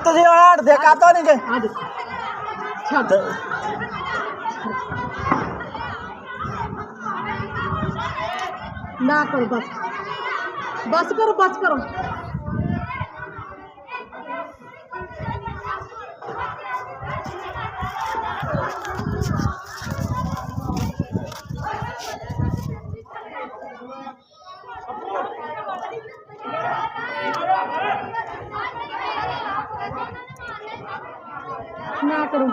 तुझे और देखा तो नहीं गए ना करो बस बस करो बस करो ना करो